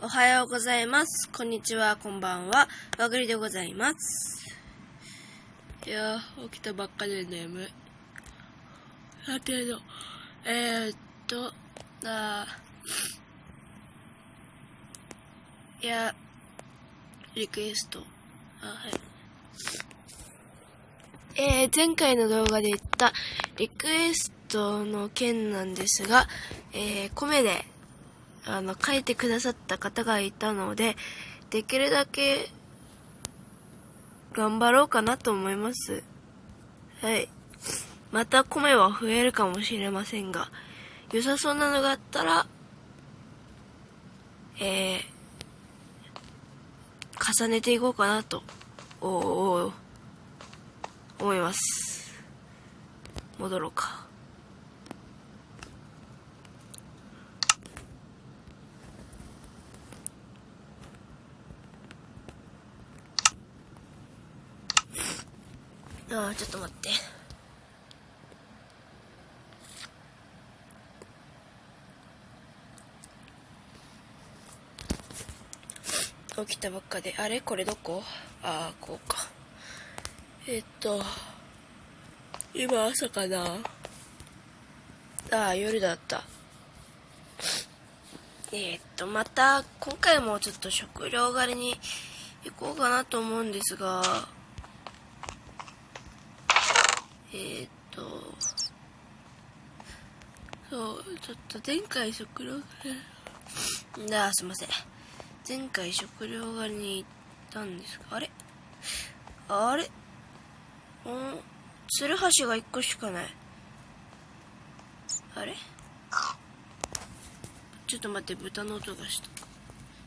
おはようございます。こんにちは、こんばんは。わぐりでございます。いやー、起きたばっかで眠い。さての、いや、リクエスト。はい。前回の動画で言ったリクエストの件なんですが、米で、書いてくださった方がいたので、できるだけ頑張ろうかなと思います。はい。また米は増えるかもしれませんが、良さそうなのがあったら、重ねていこうかなと、思います。戻ろうか。ちょっと待って。起きたばっかで、あれこれどこ？こうか。今朝かな？夜だった。また、今回もちょっと食料狩りに行こうかなと思うんですが、そう、ちょっと前回食料狩り、すいません。前回食料狩りに行ったんですが、あれツルハシが1個しかない。あれちょっと待って、豚の音がした。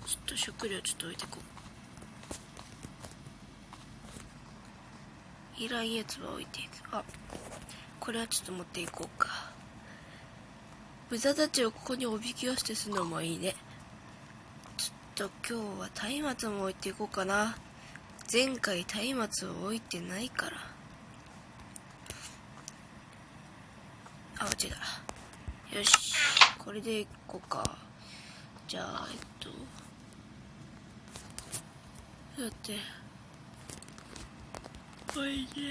ちょっと食料ちょっと置いてこう。いらんやつは置いていく。これはちょっと持っていこうか。豚たちをここにおびき寄せてするのもいいね。ちょっと今日は松明も置いていこうかな。前回松明を置いてないから。違う。よし。これでいこうか。じゃあ、だって、おいで。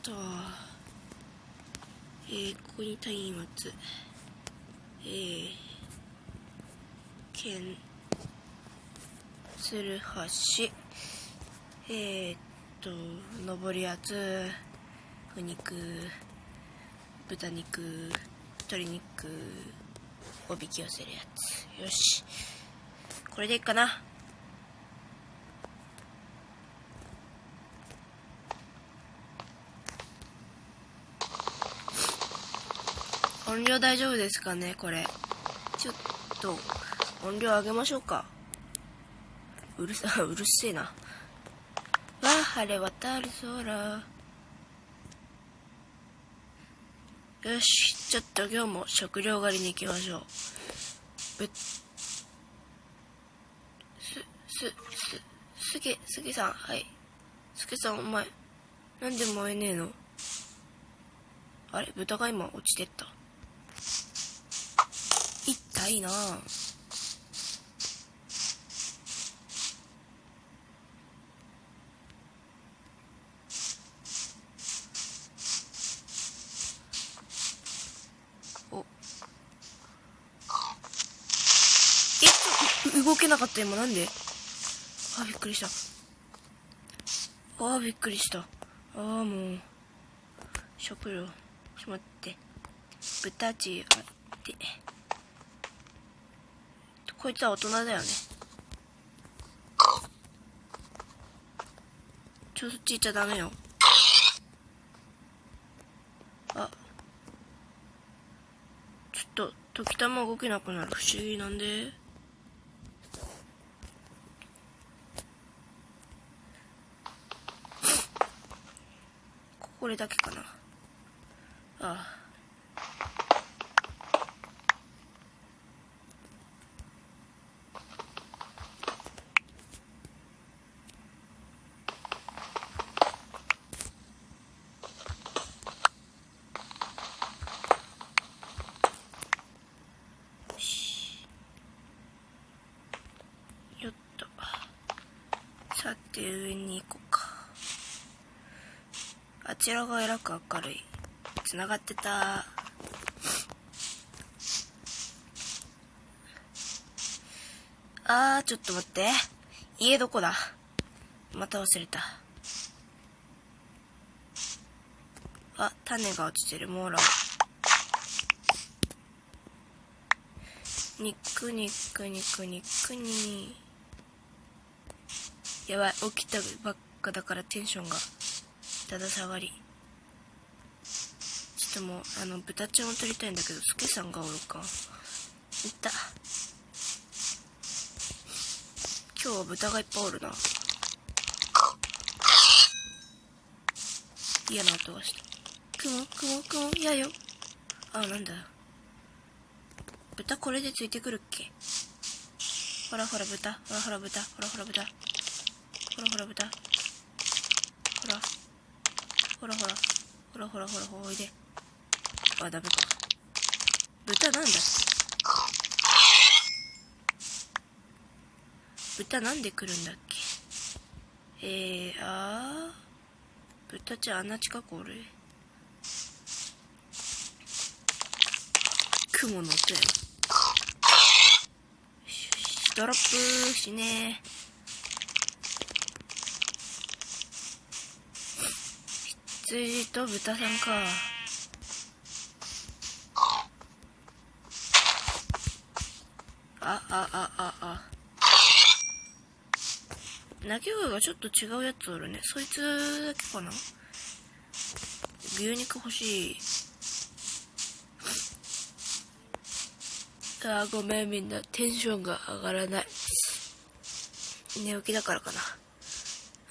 ここに松明。剣、ツルハシ。登りやつ、お肉、豚肉、鶏肉、おびき寄せるやつ。よし。これでいいかな。音量大丈夫ですかねこれ。ちょっと、音量上げましょうか。うるせえな。晴れ渡る空。よし、ちょっと今日も食料狩りに行きましょう。すげさん、はい。すげさん、お前、なんで燃えねえの？あれ、豚が今落ちてった。痛いなぁ。動けなかった今なんで？びっくりした。びっくりした。もう。食料。ちょっと待って。豚ち、こいつは大人だよね。そっち行っちゃダメよ。ちょっと、時たま動けなくなる。不思議なんで。これだけかな。で上に行こうか。あちらがえらく明るい。つながってた。ちょっと待って。家どこだ？また忘れた。種が落ちてる。もらう。肉に。やばい、起きたばっかだからテンションがだだ下がり。ちょっともう豚ちゃんを取りたいんだけど、スケさんがおるか。いた。今日は豚がいっぱいおるな。嫌な音がした。くもやよ。なんだ。豚これでついてくるっけ。ほらほら豚。ほらほら豚。ほらほら豚。ほらほら豚。ほら。ほらほら。ほらほらほらおいで。ダメか。豚なんだっけ。豚なんで来るんだっけ。豚ちゃんあんな近くおる。雲の音や。ドロップしねー。羊と豚さんか。鳴き声がちょっと違うやつおるね。そいつだけかな。牛肉欲しい。ごめんみんな、テンションが上がらない。寝起きだからか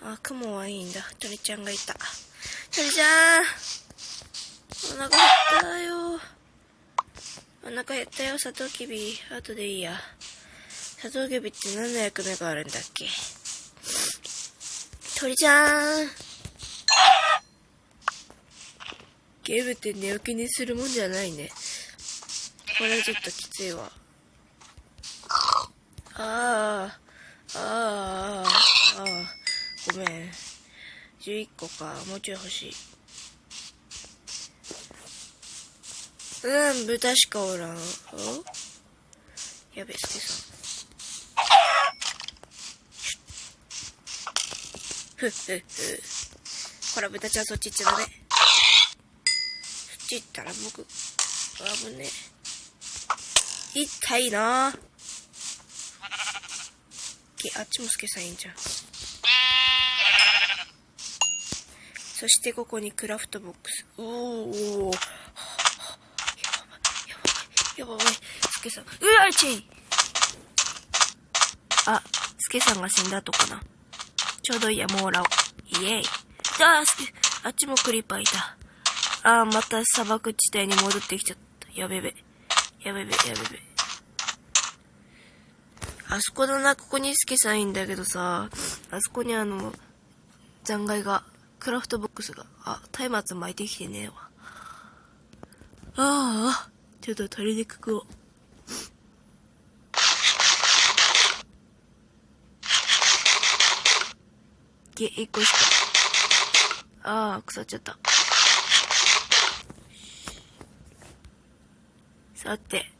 な。雲はいいんだ。鳥ちゃんがいた。鳥ちゃん、お腹減ったよ。お腹減ったよ。サトウキビ後でいいや。サトウキビって何の役目があるんだっけ。鳥ちゃん、ゲームって寝起きにするもんじゃないね。これちょっときついわ。ごめん。11個か。もうちょい欲しい。豚しかおらん。やべえ、スケさん。ほら、豚ちゃんそっち行っちゃダメ。そっち行ったら僕、危ねえ。痛いなぁ。あっちもスケさんいいんじゃん。そしてここにクラフトボックス。やばい。スケさん。ちい。スケさんが死んだとかな。ちょうどいいや、もうらおう。イエイ。あっちもクリーパーいた。また砂漠地帯に戻ってきちゃった。やべべ。あそこだな、ここにスケさんいんだけどさ、あそこに残骸が、クラフトボックスが、松明巻いてきてねえわ。ちょっと鶏肉食おう。1個しか。腐っちゃった。さて。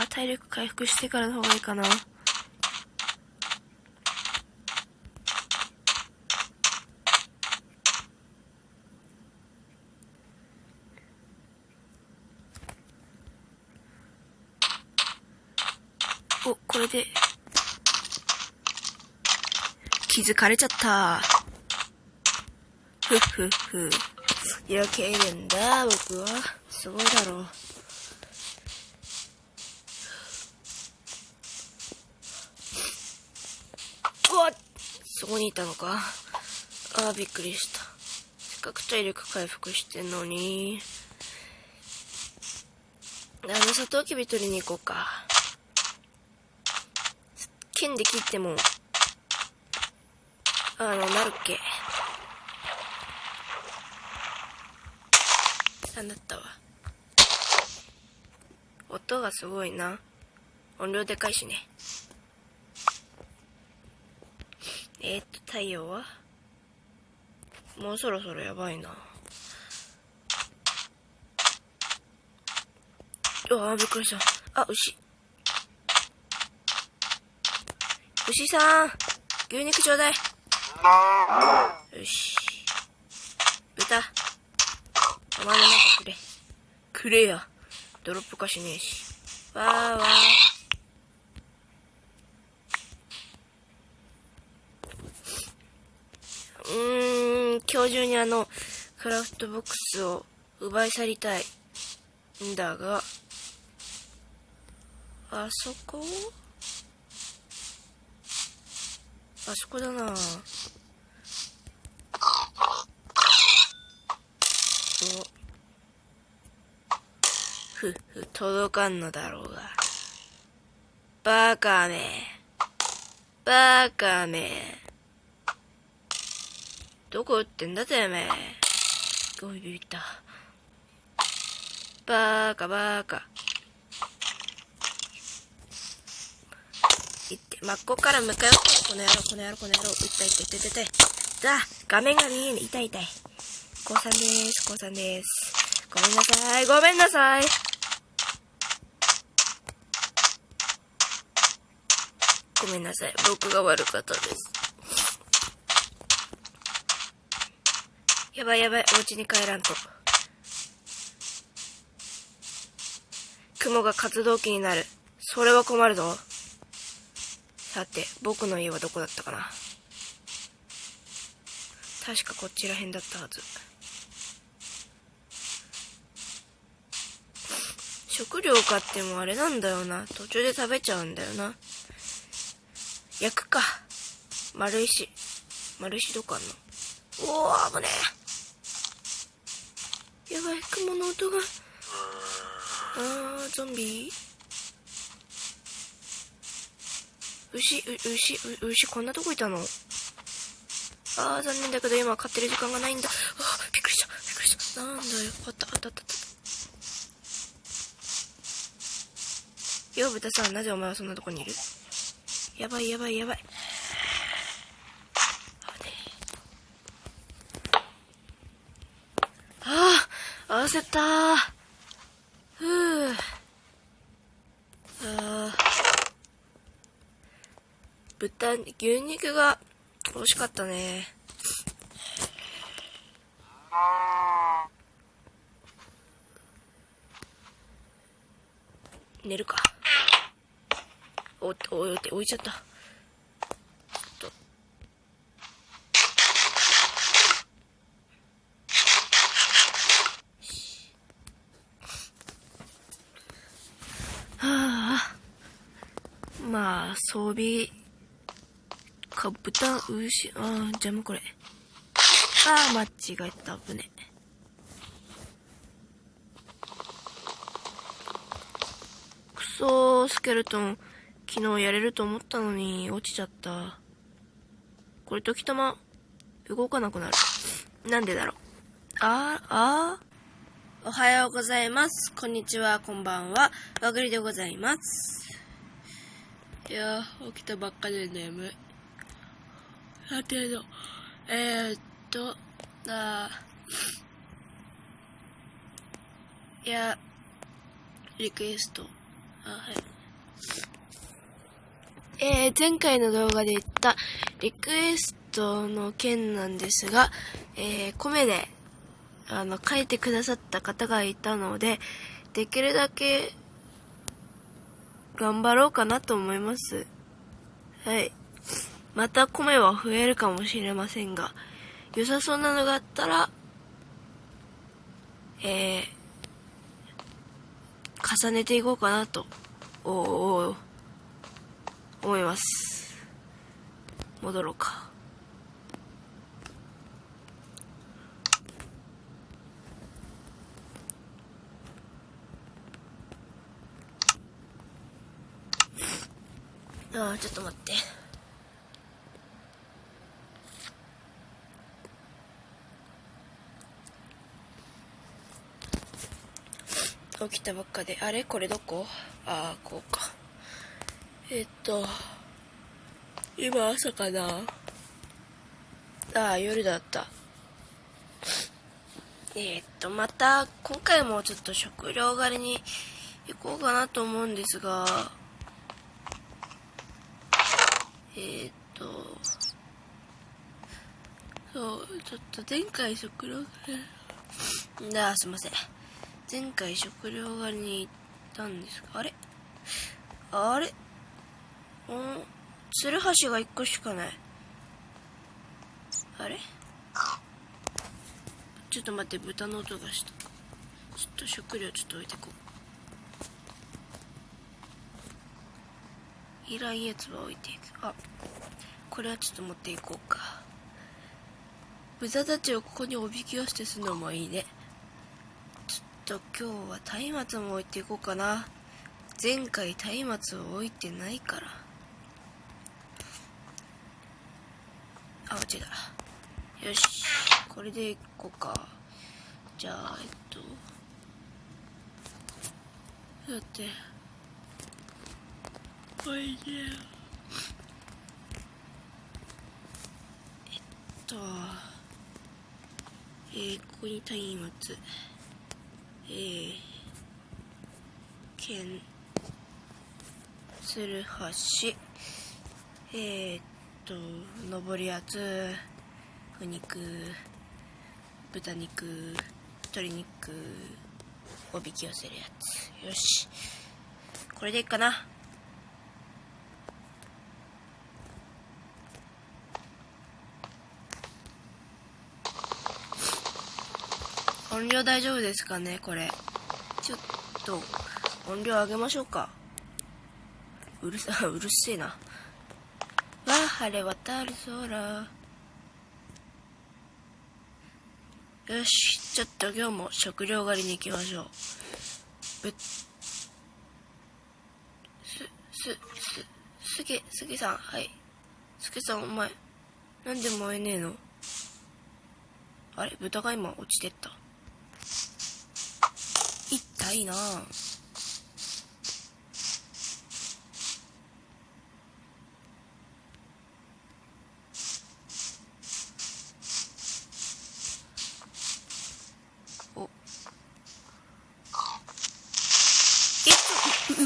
体力回復してからの方がいいかな。これで気づかれちゃった。避けるんだ僕は。すごいだろう。そこにいたのか。びっくりした。せっかく体力回復してんのに。サトウキビ取りに行こうか。剣で切ってもなるっけ。なったわ。音がすごいな。音量でかいしね。太陽はもうそろそろやばいな。うわー、びっくりした。あ、牛さん、牛肉ちょうだい。よし。豚、お前のなんかくれや。ドロップ化しねえし。わーわー。今日中にクラフトボックスを奪い去りたいんだが、あそこだな。届かんのだろうが。バカめ。どこ撃ってんだてめえ。おい、ビビった。バカ。いって、真っ向から向かよ。この野郎。撃った。画面が見えねえ。痛い。降参です。ごめんなさい。ごめんなさい。僕が悪かったです。やばい。お家に帰らんと。雲が活動期になる。それは困るぞ。さて、僕の家はどこだったかな。確かこっちら辺だったはず。食料買ってもあれなんだよな。途中で食べちゃうんだよな。焼くか。丸石どこあんの。おー、危ねえ。やばい、雲の音が。ゾンビ。牛、こんなとこいたの。残念だけど今飼ってる時間がないんだ。びっくりした。なんだよ。あった。よう、豚さん、なぜお前はそんなとこにいる。やばい。焦ったー。牛肉が美味しかったね。寝るか。置いちゃった。まあ、装備か、豚、牛、邪魔これ。間違えた、危ね。くそー、スケルトン。昨日やれると思ったのに、落ちちゃった。これ時たま、動かなくなる。なんでだろう。おはようございます。こんにちは、こんばんは。わぐりでございます。いやー、起きたばっかで眠い。さての、リクエスト。はい。前回の動画で言ったリクエストの件なんですが、米で、書いてくださった方がいたので、できるだけ、頑張ろうかなと思います。はい。また米は増えるかもしれませんが、良さそうなのがあったら、重ねていこうかなと、思います。戻ろうか。ちょっと待って。起きたばっかで、あれこれどこ？こうか。今朝かな。夜だった。また今回もちょっと食料狩りに行こうかなと思うんですが、そうちょっと前回食料狩りすいません。前回食料狩りに行ったんですが、あれツルハシが1個しかない。あれちょっと待って、豚の音がした。ちょっと食料ちょっと置いてこう。いらんやつは置いていく。これはちょっと持っていこうか。豚たちをここにおびき寄せてするのもいいね。ちょっと今日は松明も置いていこうかな。前回松明を置いてないから。落ちだ。よし、これでいこうか。じゃあだっておいでよ。ここに松明、剣、ツルハシ、登りやつ、お肉、豚肉、鶏肉、おびき寄せるやつ。よし、これでいいかな。音量大丈夫ですかね。これちょっと音量上げましょうか。うるせえな。晴れ渡る空。よし、ちょっと今日も食料狩りに行きましょう。すげさん、はい。すげさん、お前なんで燃えねえの。あれ、豚が今落ちてった。痛いなぁ。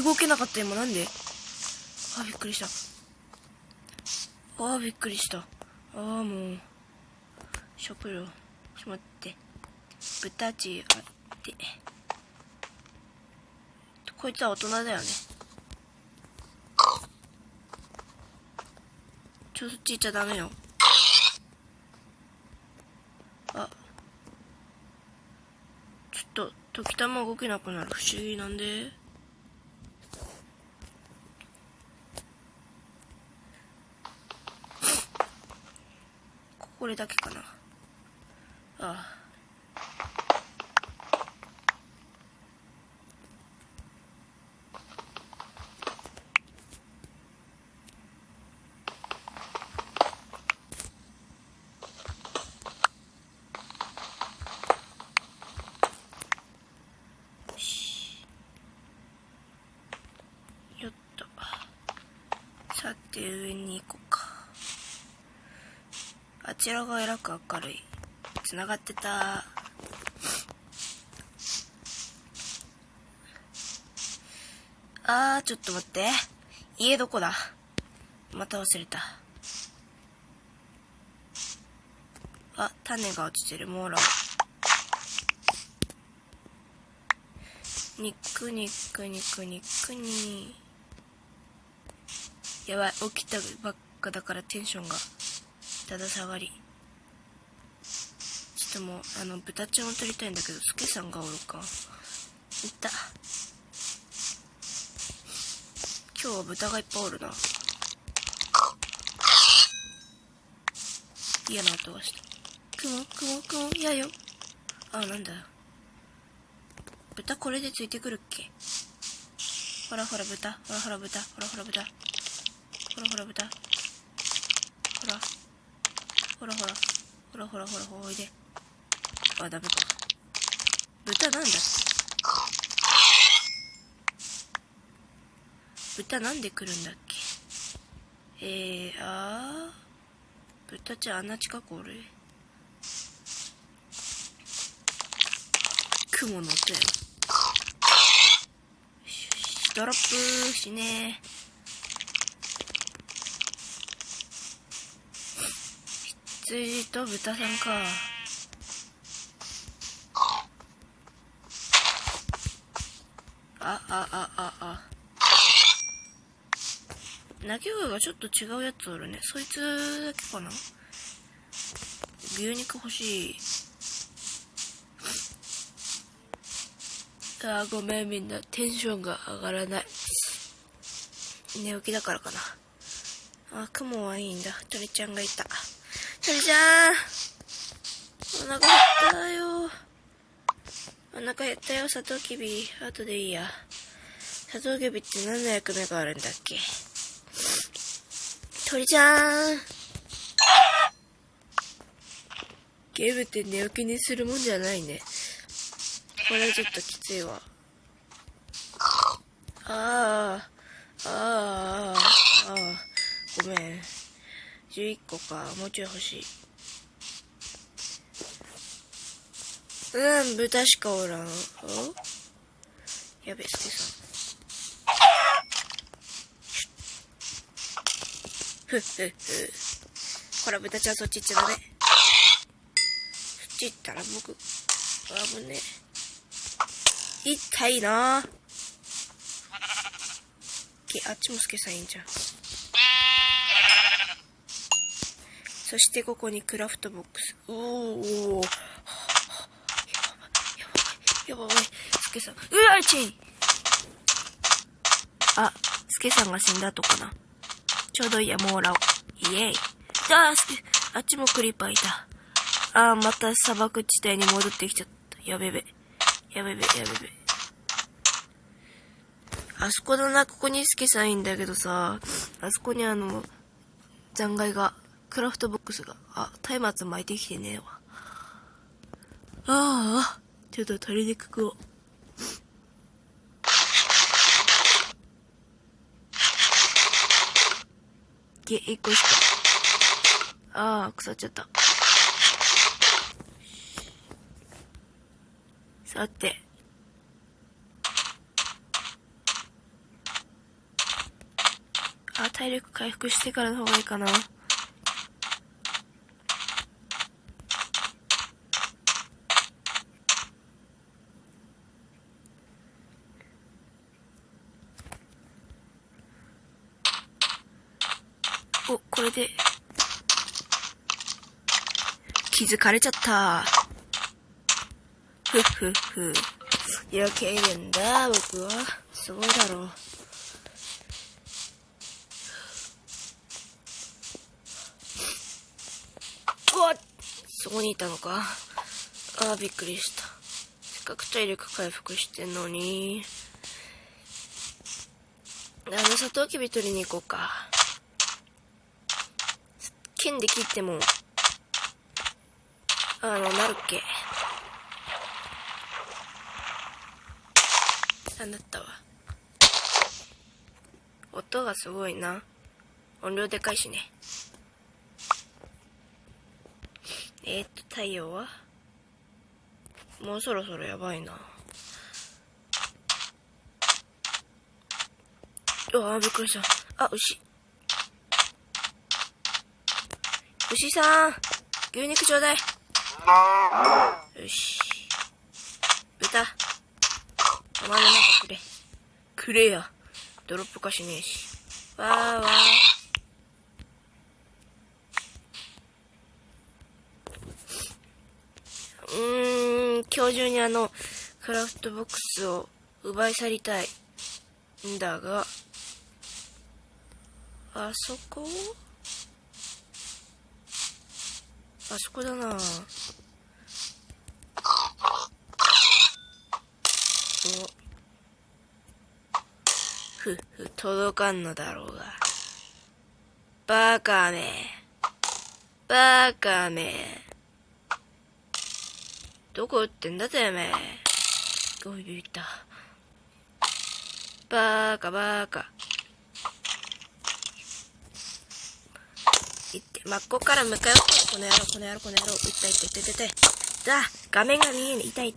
動けなかった今。なんで。びっくりした。びっくりした。もう食料ちょっと待って。豚ちでこいつは大人だよね。そっち行っちゃダメよ。ちょっと時たま動けなくなる。不思議。なんで。これだけかな。よっと。さて上に行こうか。あちらがえらく明るい。つながってた。ちょっと待って。家どこだ。また忘れた。種が落ちてる。もらう。肉に。やばい、起きたばっかだからテンションがだだ下がり。ちょっともう豚ちゃんを取りたいんだけど、スケさんがおるか。いた。今日は豚がいっぱいおるな。嫌な音がした。くもやよ。なんだ。豚これでついてくるっけ。ほら豚。ほら豚。ほら豚。おいで。ダメか。豚なんだっけ。豚なんで来るんだっけ。豚ちゃんあんな近くおる。雲の音や。ドロップしねー。羊と豚さんか。鳴き声がちょっと違うやつおるね。そいつだけかな。牛肉欲しい。ごめんみんな、テンションが上がらない。寝起きだからかな。雲はいいんだ。鳥ちゃんがいた。鳥ちゃん、お腹減ったよ。お腹減ったよ。サトウキビ後でいいや。サトウキビって何の役目があるんだっけ。鳥ちゃん、ゲームって寝起きにするもんじゃないね。これちょっときついわ。ごめん。11個か。もうちょい欲しい。豚しかおらん。やべ、スケさん。ほら、豚ちゃんそっち行っちゃダメ。そっち行ったら僕、危ねえ。痛いなぁ。あっちもスケさんいいんじゃん。そしてここにクラフトボックス。やばい。スケさん。スケさんが死んだとかな。ちょうどいいや、もうらおう。イエイ。あっちもクリーパーいた。また砂漠地帯に戻ってきちゃった。やべべ。あそこだな、ここにスケさんいいんだけどさ、あそこに残骸が、クラフトボックスが、松明巻いてきてねえわ。ちょっと鶏肉食おう。1個しか。腐っちゃった。さて。体力回復してからの方がいいかな。これで気づかれちゃった。避けるんだ僕は。すごいだろう。そこにいたのか。びっくりした。せっかく体力回復してんのに。サトウキビ取りに行こうか。剣で切ってもなるっけ。だったわ。音がすごいな。音量でかいしね。太陽はもうそろそろやばいな。びっくりした。牛さん、牛肉ちょうだい。よし。豚、お前もなんかくれや。ドロップ化しねえし。今日中にクラフトボックスを奪い去りたいんだが、あそこだな。届かんのだろうが。バカめ。どこ撃ってんだてめえ。ビビった。バカ。真っ向から向かよ。この野郎。痛い。画面が見えない。痛い。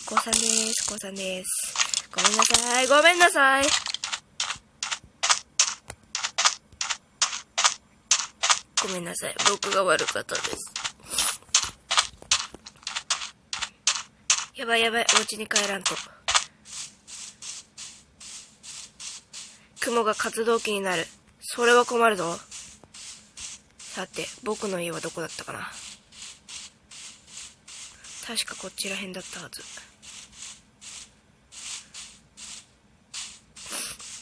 高3です。ごめんなさい。ごめんなさい。僕が悪かったです。やばい。お家に帰らんと。雲が活動期になる。それは困るぞ。さて、僕の家はどこだったかな。確かこちら辺だったはず。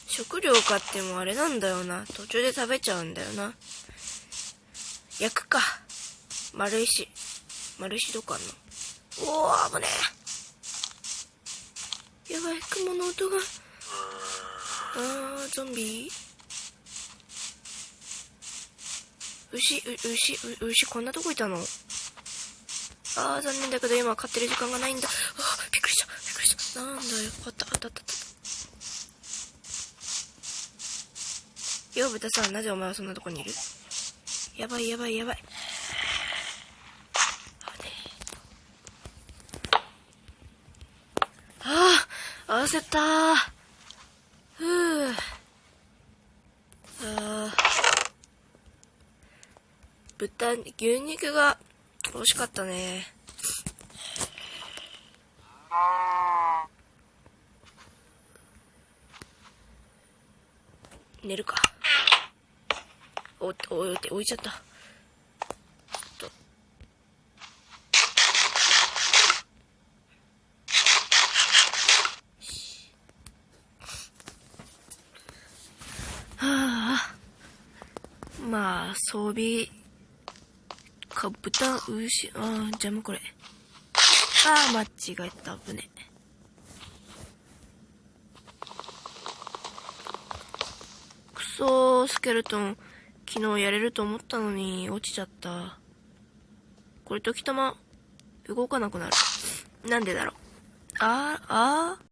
食料買ってもあれなんだよな。途中で食べちゃうんだよな。焼くか。丸石どこあんの。おー、危ねえ。やばい、雲の音が。ゾンビ。牛こんなとこいたの。残念だけど今飼ってる時間がないんだ。びっくりした。なんだよ。あった。よう、豚さん、なぜお前はそんなとこにいる。やばい。焦ったー。牛肉が美味しかったね。寝るか。置いちゃった。まあ、装備か、豚、牛、邪魔これ。間違えた、危ね。くそー、スケルトン。昨日やれると思ったのに、落ちちゃった。これ時たま、動かなくなる。なんでだろう。